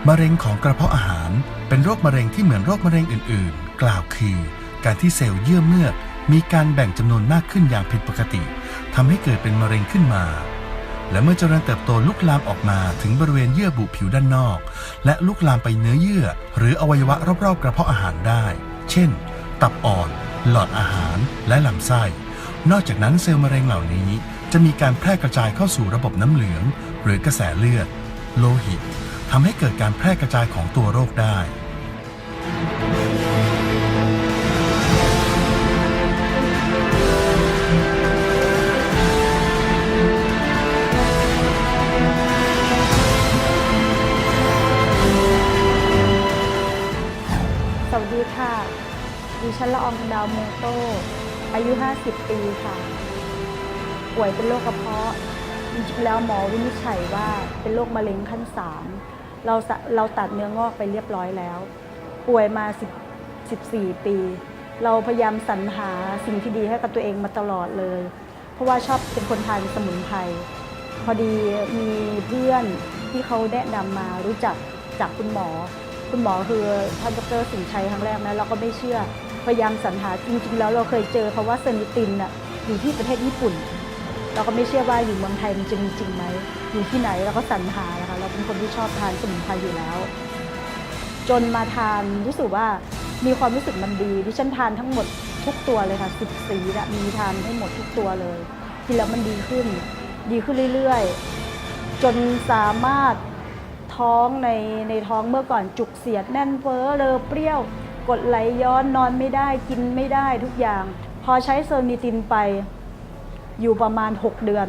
มะเร็งของกระเพาะอาหารเป็นโรคมะเร็งที่เหมือนโรคมะเร็งอื่นๆกล่าวคือการที่เซลล์เยื่อเมือกมีการแบ่งจำนวนมากขึ้นอย่างผิดปกติทำให้เกิดเป็นมะเร็งขึ้นมาและเมื่อเจริญเติบโตลุกลามออกมาถึงบริเวณเยื่อบุผิวด้านนอกและลุกลามไปเนื้อเยื่อหรืออวัยวะรอบๆกระเพาะอาหารได้เช่นตับอ่อนหลอดอาหารและลำไส้นอกจากนั้นเซลล์มะเร็งเหล่านี้จะมีการแพร่กระจายเข้าสู่ระบบน้ำเหลืองหรือกระแสเลือดโลหิตทำให้เกิดการแพร่กระจายของตัวโรคได้สวัสดีค่ะ ดิฉันละอองดาวโมโตอายุ 50 ปีค่ะ ป่วยเป็นโรคกระเพาะ จริงๆแล้วหมอวินิจฉัยว่าเป็นโรคมะเร็งขั้น 3 เราตัดเนื้องอกไปเรียบร้อยแล้ว ป่วยมา14 ปี เราพยายามสรรหาสิ่งที่ดีให้กับตัวเองมาตลอดเลย เพราะว่าชอบเป็นคนทานสมุนไพร พอดีมีเพื่อนที่เขาแนะนำมารู้จักจากคุณหมอคือท่านดร.สิงห์ชัยครั้งแรกนะเราก็ไม่เชื่อพยายามสรรหาจริงๆแล้วเราเคยเจอคำว่าเซนิตินน่ะอยู่ที่ประเทศญี่ปุ่นเราก็ไม่เชื่อว่าอยู่เมืองไทยมันจะมีจริงไหมอยู่ที่ไหนเราก็สรรหานะคะเราเป็นคนที่ชอบทานสมุนไพรอยู่แล้วจนมาทานรู้สึกว่ามีความรู้สึกมันดีดิฉันทานทั้งหมดทุกตัวเลยค่ะ10 สีละมีทานให้หมดทุกตัวเลยกินแล้วมันดีขึ้นเรื่อยๆจนสามารถท้องในท้องเมื่อก่อนจุกเสียดแน่นเฟ้อเลอเปรี้ยวกดไหลย้อนนอนไม่ได้กินไม่ได้ทุกอย่างพอใช้เซอร์นิตินไปอยู่ประมาณ6 เดือน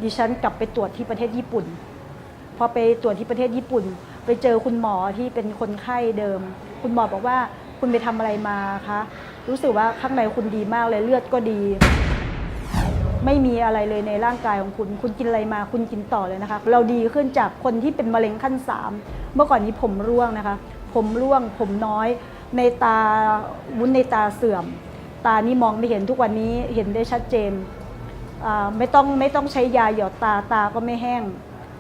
ดิฉันกลับไปตรวจที่ประเทศญี่ปุ่นพอไปตรวจที่ประเทศญี่ปุ่นไปเจอคุณหมอที่เป็นคนไข้เดิมคุณหมอบอกว่าคุณไปทำอะไรมาคะรู้สึกว่าข้างในคุณดีมากเลยเลือดก็ดีไม่มีอะไรเลยในร่างกายของคุณกินอะไรมาคุณกินต่อเลยนะคะเราดีขึ้นจากคนที่เป็นมะเร็งขั้น 3เมื่อก่อนนี้ผมร่วงนะคะผมร่วงผมน้อยในตาวุ้นในตาเสื่อมตานี่มองไม่เห็นทุกวันนี้เห็นได้ชัดเจนไม่ต้องใช้ยาหยอดตาก็ไม่แห้ง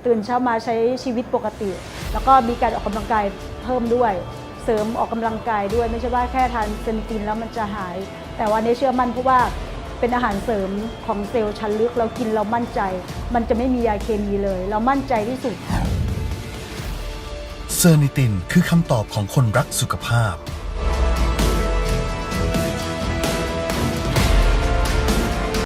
ตื่นเช้ามาใช้ชีวิตปกติแล้วก็มีการออกกำลังกายเพิ่มด้วยเสริมออกกำลังกายด้วยไม่ใช่ว่าแค่ทานเซนิตินแล้วมันจะหายแต่ว่าในเชื่อมั่นเพราะว่าเป็นอาหารเสริมของเซลล์ชั้นลึกเรากินเรามั่นใจมันจะไม่มียาเคมีเลยเรามั่นใจที่สุดเซอร์นิตินคือคำตอบของคนรักสุขภาพ